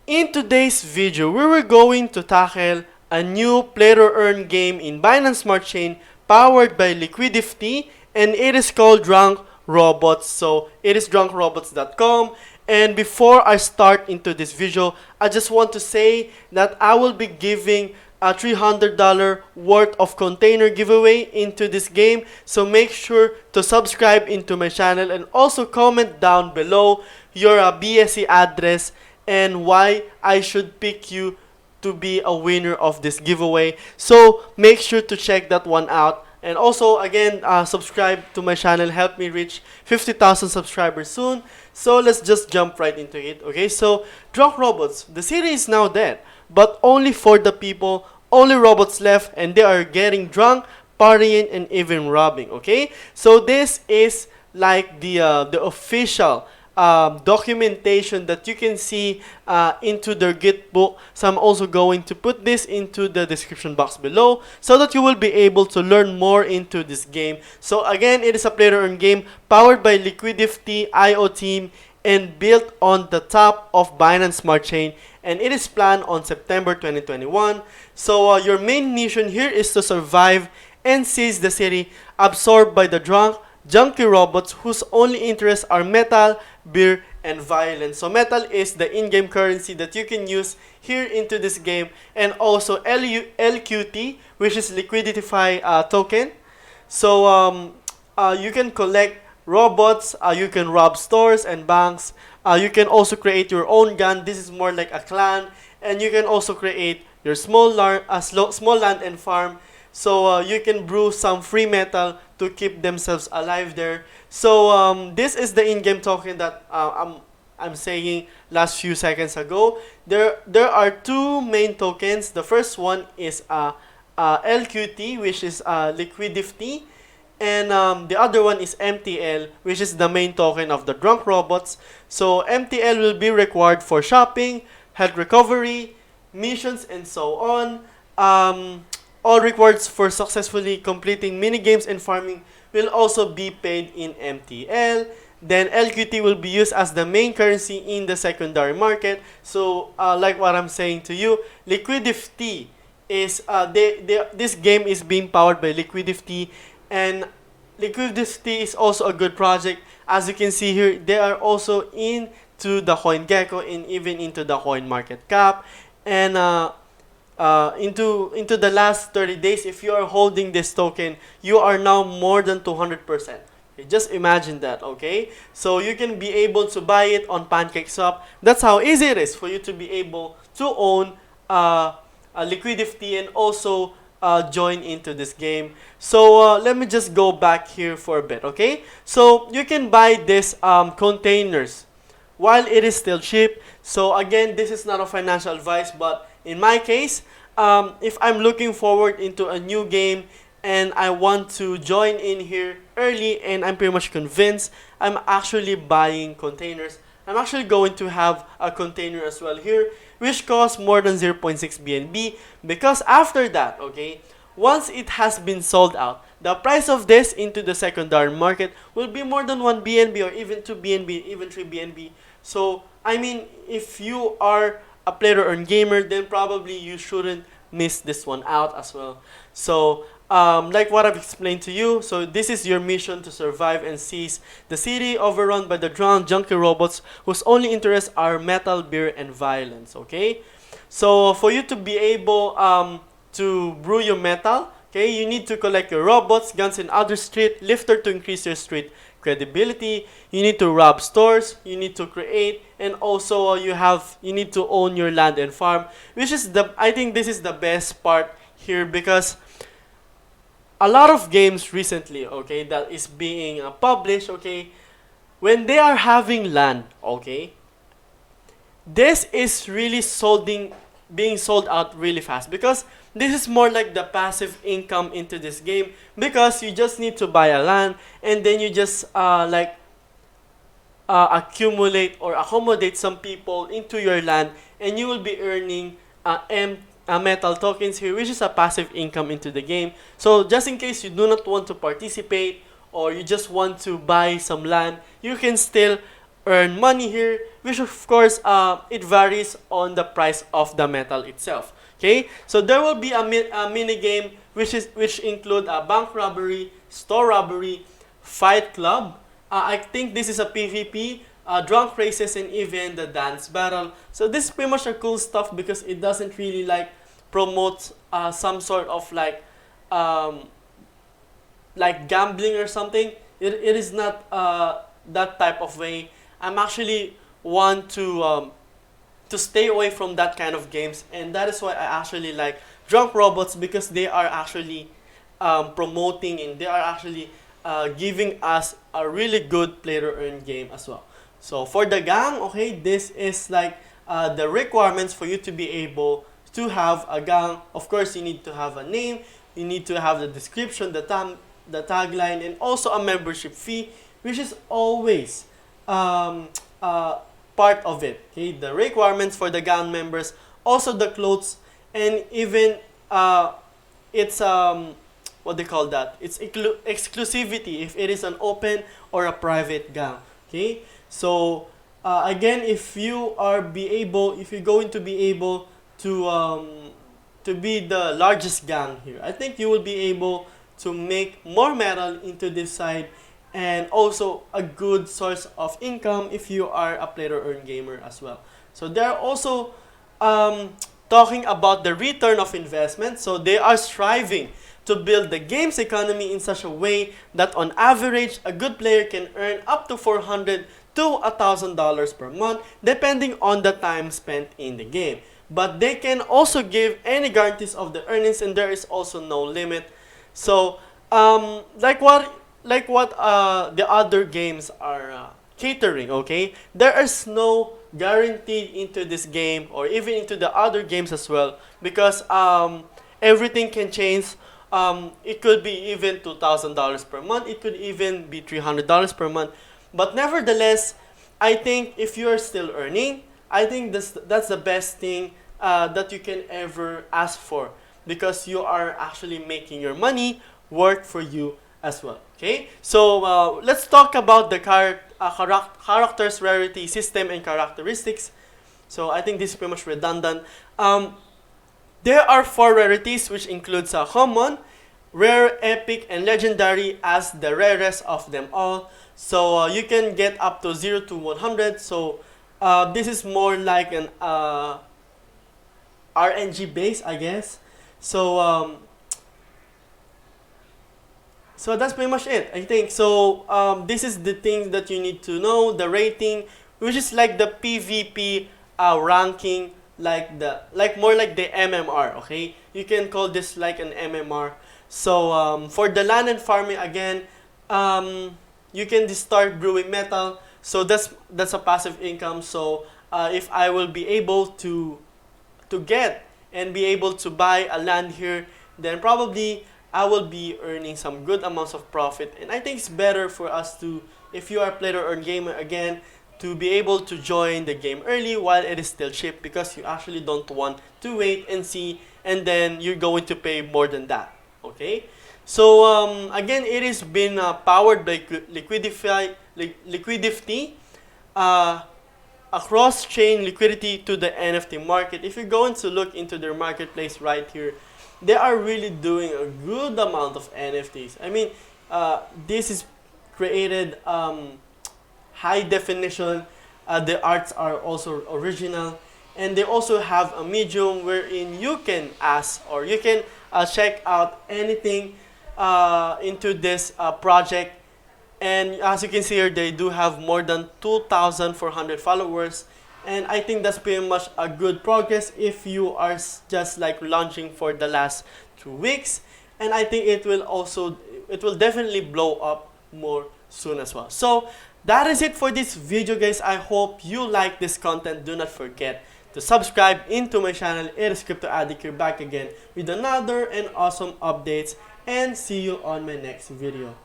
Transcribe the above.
In today's video, we were going to tackle a new play-to-earn game in Binance Smart Chain powered by Liquidifty, and it is called Drunk Robots. So it is drunkrobots.com. And before I start into this video, I just want to say that I will be giving a $300 worth of container giveaway into this game. So make sure to subscribe into my channel and also comment down below your BSC address and why I should pick you to be a winner of this giveaway. So make sure to check that one out. And also, again, subscribe to my channel. Help me reach 50,000 subscribers soon. So let's just jump right into it. Okay, so Drunk Robots. The city is now dead, but only for the people. Only robots left, and they are getting drunk, partying, and even robbing. Okay, so this is like the official documentation that you can see into their Git book. So I'm also going to put this into the description box below so that you will be able to learn more into this game. So again, it is a play-to-earn game powered by Liquidifty IO team and built on the top of Binance Smart Chain, and it is planned on September 2021. So your main mission here is to survive and seize the city absorbed by the junky robots whose only interests are metal, beer, and violence. So metal is the in-game currency that you can use here into this game, and also LQT, which is Liquidify token. So you can collect robots, you can rob stores and banks, you can also create your own gun. This is more like a clan, and you can also create your small land and farm. So you can brew some free metal to keep themselves alive there. So this is the in-game token that I'm saying last few seconds ago. There are two main tokens. The first one is LQT, which is Liquidifty, and the other one is MTL, which is the main token of the Drunk Robots. So MTL will be required for shopping, health recovery, missions, and so on. All rewards for successfully completing minigames and farming will also be paid in MTL. Then LQT will be used as the main currency in the secondary market. So like what I'm saying to you, Liquidifty is this game is being powered by Liquidifty, and Liquidifty is also a good project. As you can see here, they are also into the Coingecko and even into the coin market cap, and into the last 30 days, if you are holding this token, you are now more than 200%. Okay, just imagine that, okay? So you can be able to buy it on PancakeSwap. That's how easy it is for you to be able to own a Liquidifty and also join into this game. So let me just go back here for a bit, okay? So you can buy this containers while it is still cheap. So again, this is not a financial advice, but in my case, if I'm looking forward into a new game and I want to join in here early and I'm pretty much convinced, I'm actually buying containers. I'm actually going to have a container as well here, which costs more than 0.6 BNB, because after that, okay, once it has been sold out, the price of this into the secondary market will be more than 1 BNB or even 2 BNB, even 3 BNB. So, I mean, if you are a play-to-earn gamer, then probably you shouldn't miss this one out as well. So like what I've explained to you, so this is your mission to survive and seize the city overrun by the drowned junky robots whose only interests are metal, beer, and violence. Okay, so for you to be able to brew your metal, okay, you need to collect your robots, guns, and other street lifter to increase your street credibility. You need to rob stores, you need to create, and also you need to own your land and farm, which is I think this is the best part here, because a lot of games recently, okay, that is being published, okay, when they are having land, okay, this is really being sold out really fast, because this is more like the passive income into this game, because you just need to buy a land and then you just accumulate or accommodate some people into your land, and you will be earning metal tokens here, which is a passive income into the game. So just in case you do not want to participate or you just want to buy some land, you can still earn money here, which of course it varies on the price of the metal itself. Okay, so there will be a mini game which include a bank robbery, store robbery, fight club. I think this is a PvP, drunk races, and even the dance battle. So this is pretty much a cool stuff because it doesn't really like promote some sort of um, like gambling or something. It is not that type of way. I'm actually want to stay away from that kind of games, and that is why I actually like drunk robots, because they are actually promoting, and they are actually giving us a really good play to earn game as well. So for the gang, okay, this is like the requirements for you to be able to have a gang. Of course, you need to have a name, you need to have the description, the tagline, and also a membership fee, which is always um, uh, part of it. Okay, the requirements for the gang members, also the clothes, and even it's what they call that? It's exclusivity if it is an open or a private gang. Okay, so again, if you're going to be able to be the largest gang here, I think you will be able to make more metal into this side, and also a good source of income if you are a play to earn gamer as well. So they're also talking about the return of investment. So they are striving to build the game's economy in such a way that on average a good player can earn up to $400 to $1,000 per month depending on the time spent in the game. But they can also give any guarantees of the earnings, and there is also no limit. So like what the other games are catering, okay? There is no guaranteed into this game or even into the other games as well, because everything can change. It could be even $2,000 per month. It could even be $300 per month. But nevertheless, I think if you are still earning, I think that's the best thing that you can ever ask for, because you are actually making your money work for you as well. Okay, so let's talk about the characters, rarity, system, and characteristics. So I think this is pretty much redundant. There are 4 rarities, which includes common, rare, epic, and legendary as the rarest of them all. So you can get up to 0 to 100. So this is more like an RNG base, I guess. So so that's pretty much it, I think. So this is the things that you need to know. The rating, which is like the PvP ranking, like more like the MMR. Okay, you can call this like an MMR. So for the land and farming, again, you can just start brewing metal. So that's a passive income. So if I will be able to get and be able to buy a land here, then probably I will be earning some good amounts of profit. And I think it's better for us to, if you are a play to earn gamer again, to be able to join the game early while it is still cheap, because you actually don't want to wait and see, and then you're going to pay more than that. Okay, so again, it is been powered by Liquidifty, a cross-chain liquidity to the NFT market. If you're going to look into their marketplace right here, they are really doing a good amount of NFTs. I mean, this is created high definition. The arts are also original, and they also have a medium wherein you can ask, or you can check out anything into this project. And as you can see here, they do have more than 2,400 followers. And I think that's pretty much a good progress if you are just like launching for the last 2 weeks. And I think it will definitely blow up more soon as well. So that is it for this video, guys. I hope you like this content. Do not forget to subscribe into my channel. It is Crypto Addict here, back again with another and awesome updates. And see you on my next video.